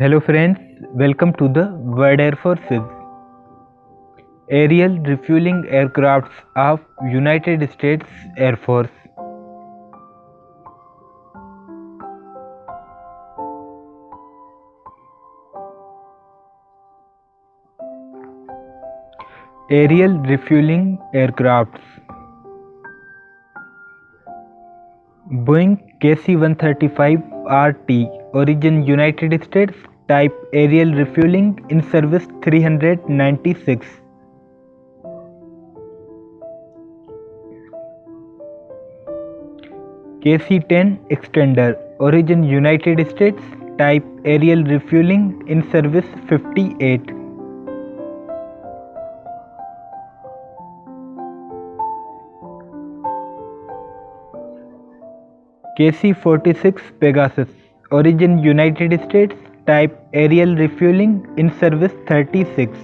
Hello friends, welcome to the World Air Forces. Aerial refueling aircrafts of United States Air Force. Aerial refueling aircrafts. Boeing KC-135 RT, origin United States, type aerial refueling, in service 396. KC-10 extender, origin United States, type aerial refueling, in service 58. KC-46 Pegasus, origin United States, type aerial refueling, in service 36.